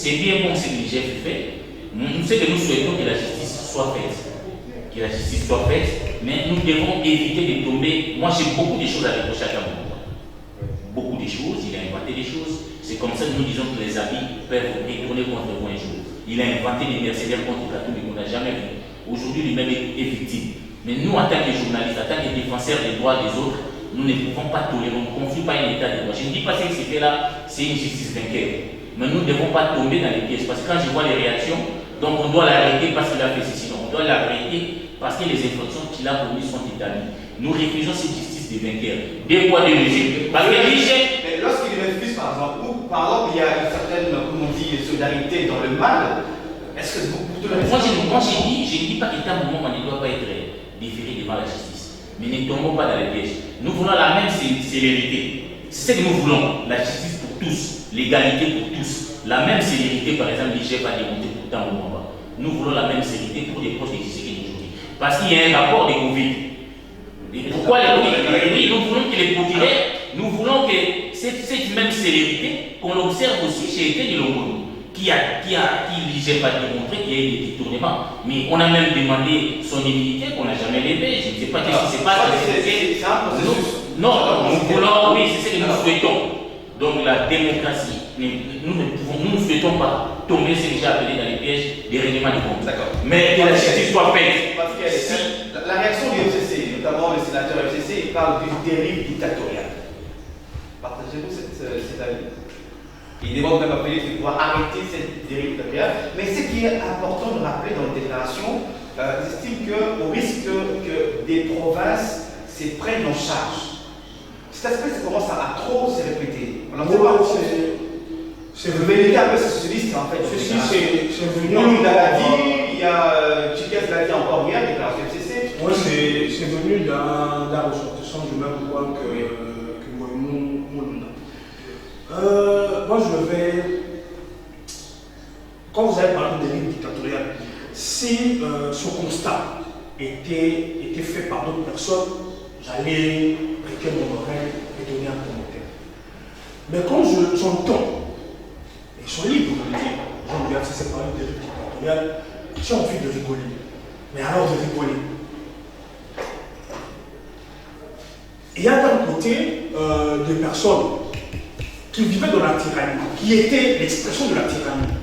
c'est bien bon ce que l'IGF fait. Nous savons que nous souhaitons que la justice soit faite. Que la justice soit faite, mais nous devons éviter de tomber. Moi, j'ai beaucoup de choses à reprocher à Cameroun. Beaucoup de choses, il a inventé des choses. C'est comme ça que nous disons que les habits peuvent retourner contre vous un jour. Il a inventé des mercenaires contre Katou, mais qu'on n'a jamais vu. Aujourd'hui, lui-même est victime. Mais nous, en tant que journalistes, en tant que défenseurs des droits des autres, nous ne pouvons pas tolérer, on ne confie pas un état de droit. Je ne dis pas que ce qui fait là, c'est une justice vainqueur. Mais nous ne devons pas tomber dans les pièges. Parce que quand je vois les réactions, donc on doit l'arrêter parce qu'il a fait ceci. Donc on doit l'arrêter parce que les infractions qu'il a commises sont établies. Nous refusons cette justice des vainqueurs. Des poids, des mesures. Parce que l'IGF. Mais lorsqu'il refuse, par exemple, ou par exemple, il y a une certaine, comme on dit, solidarité dans le mal, est-ce que vous moi, je ne dis pas qu'à un moment, on ne doit pas être déféré devant la justice. Mais ne tombons pas dans les pièges. Nous voulons la même célérité. C'est ce que nous voulons. La justice pour tous. L'égalité pour tous. La même célérité, par exemple, l'IGF a démonté tout le temps au Rwanda. Nous voulons la même célérité pour les proches des aujourd'hui. Parce qu'il y a un rapport de Covid. Et pourquoi les Covid? Oui, nous voulons que les Coviraires, nous voulons que cette même célérité qu'on observe aussi chez Etienne Longono, qui l'IGF a démontré qu'il y a eu des détournements. Mais on a même demandé son immunité qu'on n'a jamais levée. Je ne sais pas ce qui se passe. C'est un processus. Non, nous voulons, oui, c'est ce que nous souhaitons. Donc la démocratie, nous ne souhaitons pas tomber ce que j'ai appelé dans les pièges des règlements de compte. Mais que la justice soit faite. La réaction du FCC, notamment le sénateur FCC, il parle d'une dérive dictatoriale. Partagez-vous cet avis? Il demande même à Félix de pouvoir arrêter cette dérive dictatoriale. Mais ce qui est important de rappeler dans les déclarations, ils estiment qu'au risque que des provinces se prennent en charge. Cet aspect commence à trop se répéter. C'est le vérité un peu socialiste en fait. Ceci, c'est venu. Nous, l'a dit, il y a Chikas l'a dit encore hier, déclaration FCC. Oui, c'est venu d'un ressortissant du même point que Moulunda. Moi, je vais. Quand vous avez parlé de dérive dictatoriale, si ce constat était fait par d'autres personnes, j'allais prêter mon oreille et donner un commentaire. Mais quand j'entends, et ils sont libres de le dire, j'en regarde si c'est parler de dérive dictatoriale, j'ai envie de rigoler. Mais alors de rigoler. Il y a d'un côté des personnes qui vivaient dans la tyrannie, qui étaient l'expression de la tyrannie,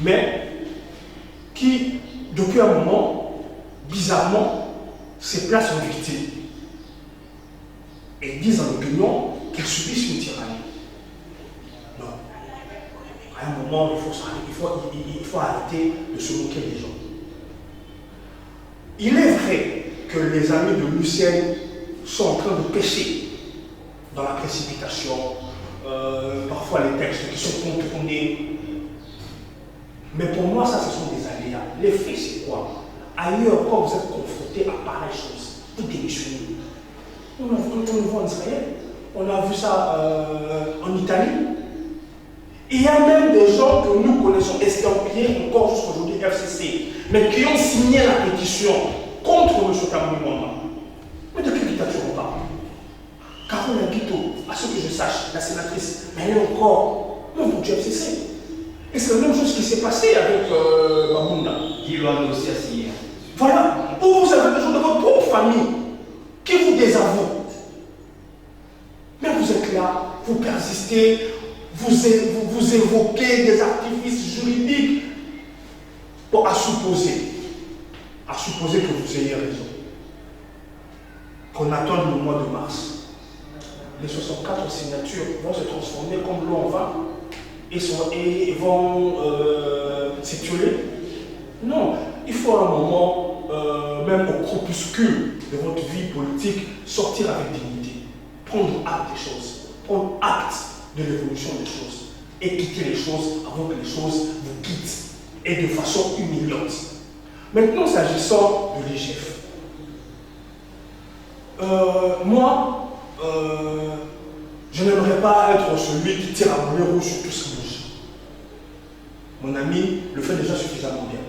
mais qui, depuis un moment, bizarrement, se placent en victime et disent en opinion qu'ils subissent une tyrannie. Non. À un moment, il faut arrêter de se moquer des gens. Il est vrai que les amis de Lucien sont en train de pécher dans la précipitation, parfois les textes qui sont contournés. Mais pour moi, ça, ce sont des aléas. Les faits, c'est quoi? Ailleurs, quand vous êtes confronté à pareille chose, vous démissionnez. On le voit en Israël, on a vu ça en Italie. Il y a même des gens que nous connaissons estampillés encore jusqu'aujourd'hui FCC, mais qui ont signé la pétition contre M. Kamoui-Mwamba. Mais de quelle dictature on parle? Caroline Guito, à ce que je sache, la sénatrice, elle est encore membre du FCC. Et c'est la même chose qui s'est passée avec Bamunda. Qui l'a aussi assigné. Voilà. Ou vous avez besoin de votre propre famille qui vous désavoue. Mais vous êtes là, vous persistez, vous évoquez des artifices juridiques pour à supposer que vous ayez raison. Qu'on attende le mois de mars. Les 64 signatures vont se transformer comme l'eau en vin et vont s'étioler. Non, il faut à un moment, même au crépuscule de votre vie politique, sortir avec dignité, prendre acte des choses, prendre acte de l'évolution des choses et quitter les choses avant que les choses vous quittent et de façon humiliante. Maintenant, s'agissant de l'IGF, moi, je n'aimerais pas être celui qui tire à boulet rouge sur tout ce qui bouge. Mon ami le fait déjà suffisamment bien.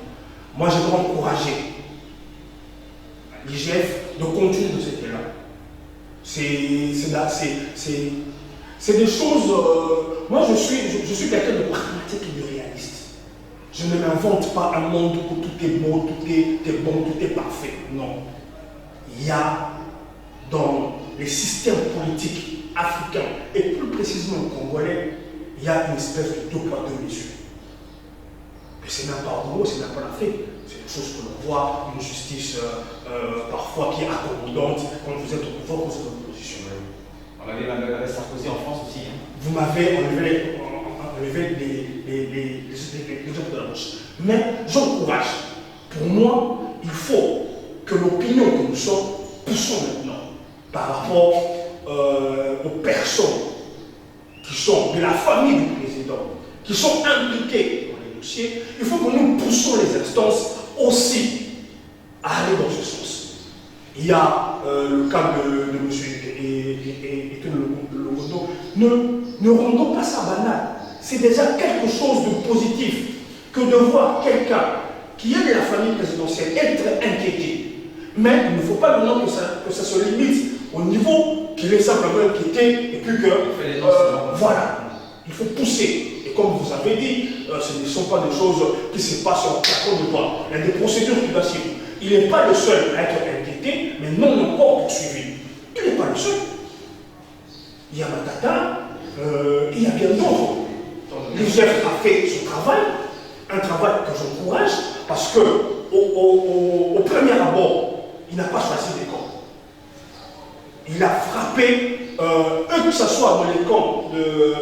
Moi, je dois encourager l'IGF de continuer de cet élan. C'est des choses moi je suis quelqu'un de pragmatique et de réaliste. Je ne m'invente pas un monde où tout est beau, tout est bon, tout est parfait. Non. Il y a dans les systèmes politiques africains, et plus précisément congolais, il y a une espèce de deux poids, deux mesures. Mais c'est même pas au Congo, c'est même pas l'Afrique. C'est des choses que l'on voit, une justice parfois qui est accommodante quand vous êtes au pouvoir, quand vous êtes en opposition. On avait Sarkozy en France aussi. Vous m'avez enlevé les exemples de la bouche. Mais j'encourage. Pour moi, il faut que l'opinion que nous sommes poussons maintenant par rapport aux personnes qui sont de la famille du président, qui sont impliquées dans les dossiers. Il faut que nous poussons les instances aussi à aller dans ce sens. Il y a le cas de M. Logodo. Ne rendons pas ça banal. C'est déjà quelque chose de positif que de voir quelqu'un qui est de la famille présidentielle être inquiété. Mais il ne faut pas maintenant que ça se limite au niveau qu'il est simplement inquiété et puis que... voilà, il faut pousser. Et comme vous avez dit, ce ne sont pas des choses qui se passent en claquant de doigts. Il y a des procédures qui doivent suivre. Il n'est pas le seul à être inquiété, mais non encore poursuivi. Il n'est pas le seul. Il y a Matata, il y a bien d'autres. L'IGF a fait son travail, un travail que j'encourage, parce que au premier abord, il n'a pas choisi les camps. Il a frappé, que ce soit dans les camps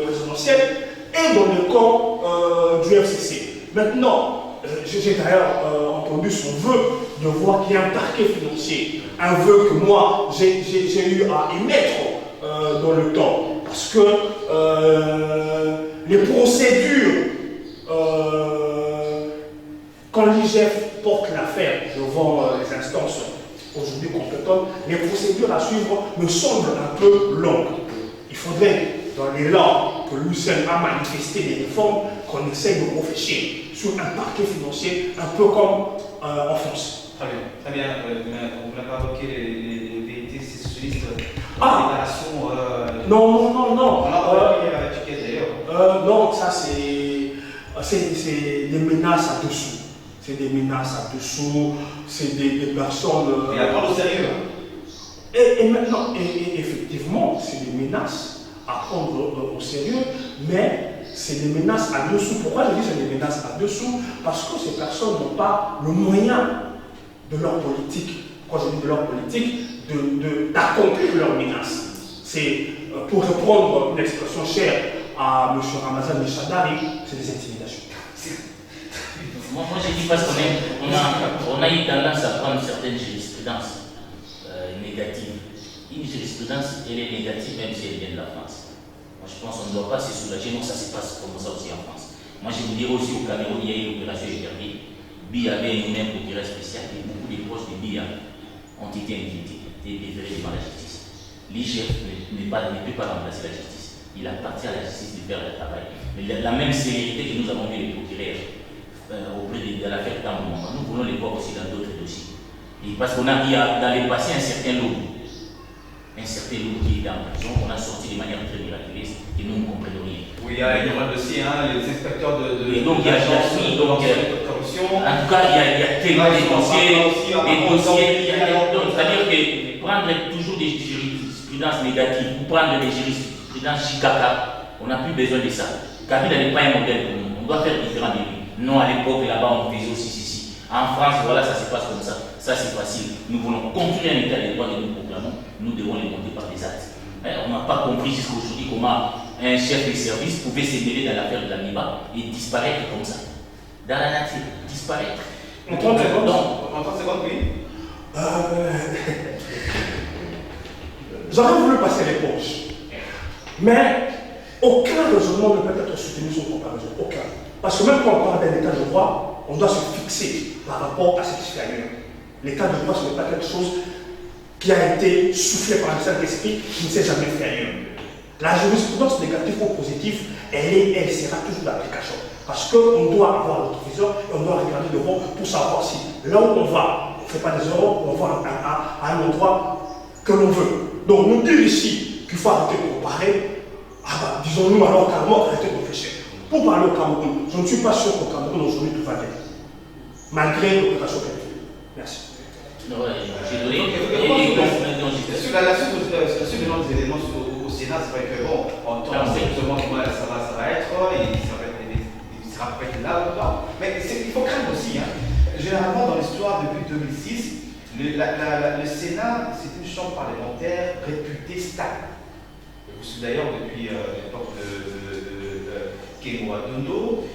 présidentiels et dans le camp du FCC. Maintenant, j'ai d'ailleurs entendu son vœu de voir qu'il y a un parquet financier. Un vœu que moi, j'ai eu à émettre dans le temps. Parce que les procédures, quand l'IGF porte l'affaire devant les instances aujourd'hui compétentes, les procédures à suivre me semblent un peu longues. Il faudrait, dans l'élan que l'UCN a manifesté des réformes, qu'on essaye de réfléchir sur un parquet financier un peu comme en France. Très bien, très bien. Vous n'avez pas évoqué les vérités socialistes, non. On a parlé avec d'ailleurs. Non, ça c'est des menaces à dessous. C'est des menaces à dessous, c'est des personnes... Il a pas au sérieux. Et maintenant, effectivement, c'est des menaces à prendre au sérieux, mais c'est des menaces à dessous. Pourquoi je dis que c'est des menaces à dessous? Parce que ces personnes n'ont pas le moyen de leur politique, quand je dis de leur politique, d'accomplir leurs menaces. C'est, pour reprendre une expression chère à M. Ramazan Meshadari, c'est des intimidations. Moi je dis parce qu'on a eu tendance à prendre certaines jurisprudences négatives. Une jurisprudence, elle est négative même si elle vient de la France. Moi je pense qu'on ne doit pas se soulager, non, ça se passe comme ça aussi en France. Moi je vous dirais aussi au Cameroun, il y a eu l'opération interdite. Bi avait une même procureur spécial et beaucoup de proches de Bi ont été inquiétés, déférés devant la justice. L'IGF ne peut pas remplacer la justice. Il appartient à la justice de faire le travail. Mais la même célérité que nous avons vu les procureurs auprès de l'affaire Tambouama, nous voulons les voir aussi dans d'autres dossiers. Et parce qu'on a dit dans le passé un certain lot qui est en prison, on a sorti de manière très miraculeuse et nous ne comprenons rien. Oui, il y a énormément de dossiers, les inspecteurs de donc il y a de corruption. En tout cas, il y a tellement de dossiers, donc c'est-à-dire que prendre toujours des jurisprudences négatives ou prendre des jurisprudences chikaka, on n'a plus besoin de ça. Kabila n'est pas un modèle pour nous, on doit faire différent de lui. Non, à l'époque, là-bas, on faisait aussi ceci. En France, voilà, ça se passe comme ça. Ça, c'est facile. Nous voulons continuer un état de droit que nous proclamons. Nous devons les monter par des actes. On n'a pas compris jusqu'à aujourd'hui comment un chef de service pouvait se mêler dans l'affaire de la MIBA et disparaître comme ça. Dans la nature, disparaître. En 30 secondes, oui. J'aurais voulu passer l'éponge. Mais aucun raisonnement ne peut être soutenu sans comparaison. Aucun. Parce que même quand on parle d'un état de droit, on doit se fixer par rapport à ce qui se fait ailleurs. L'état de droit, ce n'est pas quelque chose qui a été soufflé par le Saint-Esprit, qui ne s'est jamais fait ailleurs. La jurisprudence négative ou positive, elle sera toujours d'application. Parce qu'on doit avoir notre vision et on doit regarder devant pour savoir si là où on va, on ne fait pas des erreurs, on va à un endroit que l'on veut. Donc nous dire ici qu'il faut arrêter de comparer, Ah bah, disons-nous alors carrément arrêtez de réfléchir. Pour parler au Cameroun, je ne suis pas sûr qu'au Cameroun aujourd'hui tout va bien. Malgré l'opération qu'elle. Merci. Non, j'ai donné. Sur la suite des éléments au Sénat, c'est vrai que bon, on sait justement comment ça va être, et il sera peut-être là ou pas. Mais il faut craindre aussi. Hein. Généralement, dans l'histoire, depuis 2006, le Sénat, c'est une chambre parlementaire réputée stable. D'ailleurs, depuis l'époque de Kemo Adondo.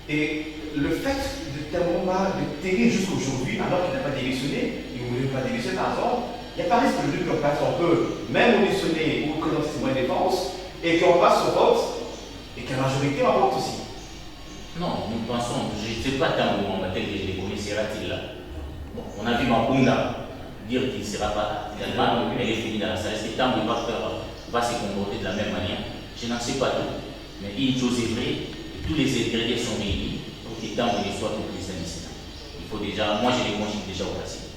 Et le fait de Tamoma de tenir jusqu'aujourd'hui, alors qu'il n'a pas démissionné, il ne voulait pas démissionner par exemple, il n'y a pas risque de lutte qu'on peut même auditionner ou que dans ses moyens de défense et qu'on passe au vote et que la majorité en vote aussi. Non, nous pensons, je ne sais pas tant où Mbappé sera-t-il là. Bon, on a vu Mabunda dire qu'il ne sera pas finalement, mais il est fini dans la salle. Est-ce que Tambo va se comporter de la même manière? Je n'en sais pas tout. Mais une chose est vraie, tous les ingrédients sont réunis pour que Tambo soit le président du Sénat. Il faut déjà, moi j'ai les conjugés déjà au passé.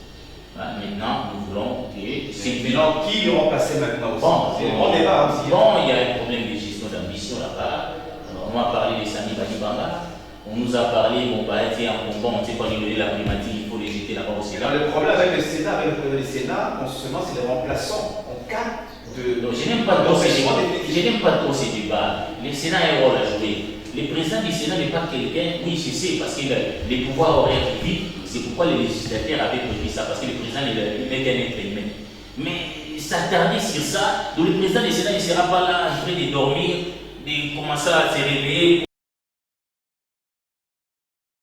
Maintenant, nous voulons que c'est maintenant qui le remplacer maintenant aussi. Bon, on débat aussi. Bon, il y a un problème de gestion d'ambition là-bas. On m'a parlé de Sami Badibanga. On nous a parlé, bon, bah, tiens, on ne sait pas renouveler la primature, il faut les jeter là-bas au Sénat. Le problème avec le Sénat, en ce moment, c'est les remplaçants en cas de. Donc, je n'aime pas trop ces débats. Le Sénat a un rôle à jouer. Le président du Sénat n'est pas quelqu'un, oui, je sais, parce que les pouvoirs auraient vite. C'est pourquoi les législateurs avaient prévu ça, parce que le président n'est qu'un être humain. Mais s'attarder sur ça, donc le président du Sénat ne sera pas là en train de dormir, de commencer à se réveiller.